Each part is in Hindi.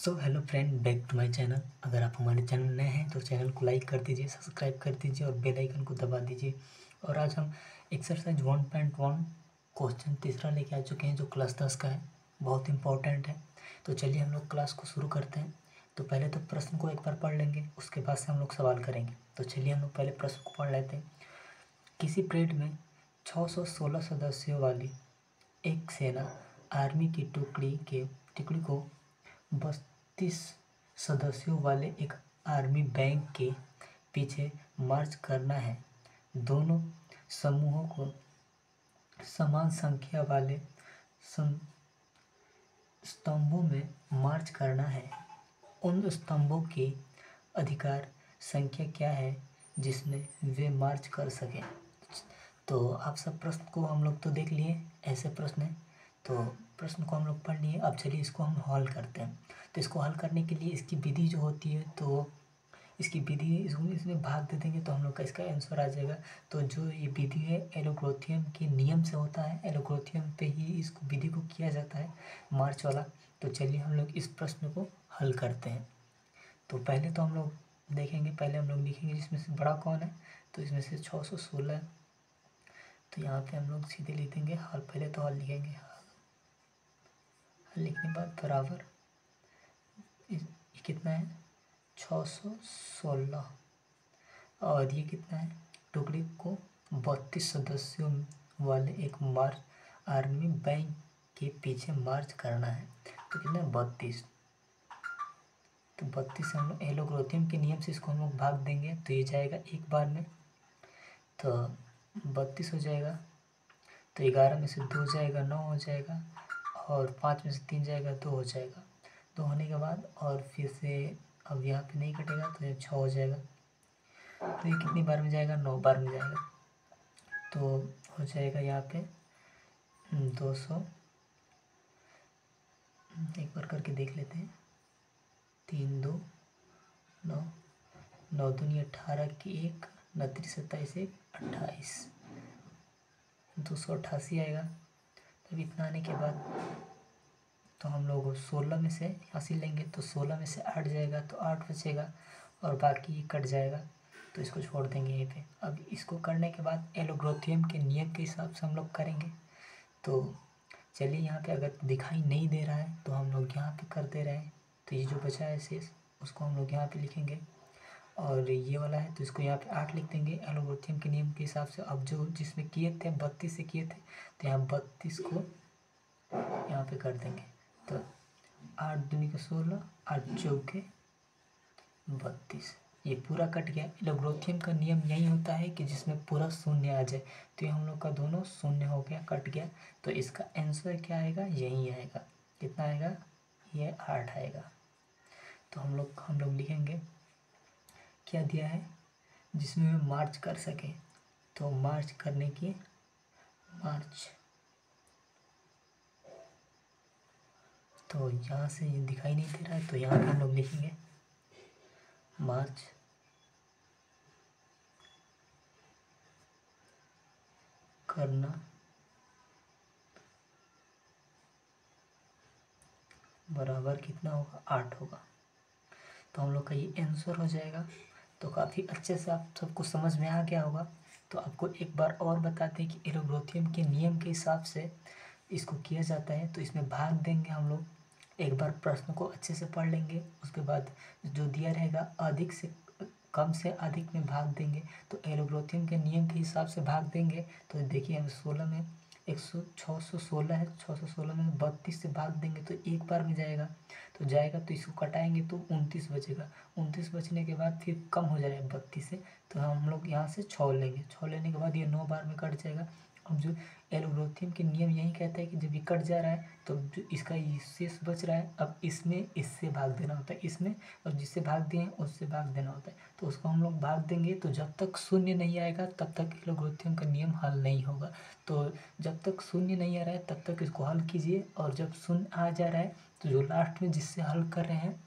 So hello friend, back to my channel. अगर आप हमारे चैनल नए हैं तो चैनल को लाइक कर दीजिए, सब्सक्राइब कर दीजिए और बेल आइकन को दबा दीजिए। और आज हम एक्सरसाइज 1.1 क्वेश्चन तीसरा लेके आ चुके हैं, जो क्लास 10 का है। बहुत इंपॉर्टेंट है। तो चलिए हम लोग क्लास को शुरू करते हैं। तो पहले तो प्रश्न को एक बार पढ़ लेंगे, उसके बाद से हम लोग सवाल करेंगे। तो चलिए हम लोग पहले प्रश्न को पढ़ लेते हैं। किसी परेड में 616 सदस्यों वाली एक सेना आर्मी की टुकड़ी को 32 सदस्यों वाले एक आर्मी बैंक के पीछे मार्च करना है। दोनों समूहों को समान संख्या वाले स्तंभों में मार्च करना है। उन स्तंभों की अधिकार संख्या क्या है जिसमें वे मार्च कर सकें। तो आप सब प्रश्न को हम लोग तो देख लिए, ऐसे प्रश्न है। तो प्रश्न को हम लोग पढ़ लिए। अब चलिए इसको हम हल करते हैं। तो इसको हल करने के लिए इसकी विधि जो होती है, तो इसकी विधि इसमें भाग दे देंगे तो हम लोग का इसका आंसर आ जाएगा। तो जो ये विधि है एलोग्रोथियम के नियम से होता है। एलोग्रोथियम पे ही इस विधि को किया जाता है, मार्च वाला। तो चलिए हम लोग इस प्रश्न को हल करते हैं। तो पहले तो हम लोग देखेंगे, पहले हम लोग लिखेंगे जिसमें से बड़ा कौन है। तो इसमें से 616। तो यहाँ पे हम लोग सीधे लिख देंगे हल। पहले तो हल लिखेंगे, हल लिखने के बाद बराबर ये कितना है 616। और ये कितना है, टुकड़ी को 32 सदस्यों वाले एक आर्मी बैंक के पीछे मार्च करना है। तो कितना है 32। तो 32 से हम लोग एलोग्रोथियम के नियम से इसको हम लोग भाग देंगे तो ये जाएगा एक बार में। तो 32 हो जाएगा। तो 11 में से 2 जाएगा, 9 हो जाएगा। और 5 में से 3 जाएगा, 2 हो जाएगा। 2 होने के बाद और फिर से अब यहाँ पे नहीं कटेगा तो ये 6 हो जाएगा। तो ये कितनी बार में जाएगा, 9 बार में जाएगा। तो हो जाएगा यहाँ पे 200। एक बार करके देख लेते हैं। 3 2 9, 9 दूनी 18 की 1, 29 27 1 28, 288 आएगा। तब इतना आने के बाद तो हम लोग 16 में से हासिल लेंगे तो 16 में से 8 जाएगा तो 8 बचेगा और बाकी कट जाएगा। तो इसको छोड़ देंगे यहीं पे। अब इसको करने के बाद एलोग्रोथियम के नियम के हिसाब से हम लोग करेंगे। तो चलिए यहाँ पे अगर दिखाई नहीं दे रहा है तो हम लोग यहाँ पे कर दे रहे हैं। तो ये जो बचा है शेष उसको हम लोग यहाँ पे लिखेंगे। और ये वाला है तो इसको यहाँ पे 8 लिख देंगे एलोग्रोथियम के नियम के हिसाब से। अब जो जिसमें किए थे 32 से किए थे तो यहाँ 32 को यहाँ पे कर देंगे। तो 8 दूनी का 16, 8 चौके 32। ये पूरा कट गया। एलोग्रोथियम का नियम यही होता है कि जिसमें पूरा शून्य आ जाए। तो ये हम लोग का दोनों शून्य हो गया, कट गया। तो इसका आंसर क्या आएगा, यही आएगा। कितना आएगा, ये 8 आएगा। तो हम लोग लिखेंगे क्या दिया है, जिसमें हम मार्च कर सके। तो मार्च करने की मार्च, तो यहाँ से ये दिखाई नहीं दे रहा है तो यहाँ पे हम लोग लिखेंगे मार्च करना बराबर कितना होगा, 8 होगा। तो हम लोग का ये आंसर हो जाएगा। तो काफ़ी अच्छे से आप सबको समझ में आ गया होगा। तो आपको एक बार और बताते हैं कि एलोग्रोथियम के नियम के हिसाब से इसको किया जाता है। तो इसमें भाग देंगे हम लोग। एक बार प्रश्न को अच्छे से पढ़ लेंगे, उसके बाद जो दिया रहेगा अधिक से कम से अधिक में भाग देंगे। तो एलोग्रोथियम के नियम के हिसाब से भाग देंगे। तो देखिए हम 16 में 616 है, 616 में 32 से भाग देंगे तो एक बार में जाएगा। तो जाएगा तो इसको कटाएंगे तो 29 बचेगा। 29 बचने के बाद फिर कम हो जाएगा 32 से। तो हम लोग यहाँ से 6 लेंगे। 6 लेने के बाद ये 9 बार में कट जाएगा। अब जो एलोग्रोथियम के नियम यही कहता है कि जब ये कट जा रहा है तो जो इसका शेष बच रहा है, अब इसमें इससे भाग देना होता है, इसमें और जिससे भाग दिए उससे भाग देना होता है। तो उसको हम लोग भाग देंगे। तो जब तक शून्य नहीं आएगा तब तक एलोग्रोथियम का नियम हल नहीं होगा। तो जब तक शून्य नहीं आ रहा है तब तक इसको हल कीजिए। और जब शून्य आ जा रहा है तो जो लास्ट में जिससे हल कर रहे हैं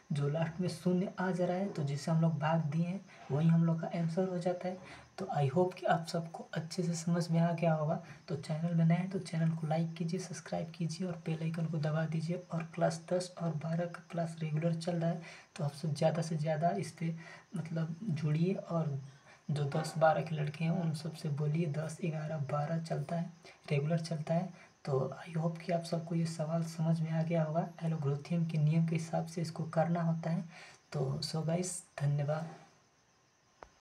जो लास्ट में शून्य आ जा रहा है तो जिसे हम लोग भाग दिए हैं वही हम लोग का आंसर हो जाता है। तो आई होप कि आप सबको अच्छे से समझ में आ गया होगा। तो चैनल में नए हैं तो चैनल को लाइक कीजिए, सब्सक्राइब कीजिए और बेल आइकन को दबा दीजिए। और क्लास 10 और 12 का क्लास रेगुलर चल रहा है, तो आप सब ज़्यादा से ज़्यादा इस पर मतलब जुड़िए। और जो 10-12 के लड़के हैं उन सबसे बोलिए 10-11-12 चलता है, रेगुलर चलता है। तो आई होप कि आप सबको ये सवाल समझ में आ गया होगा। एलोग्रोथियम के नियम के हिसाब से इसको करना होता है। तो सो गाइस, धन्यवाद।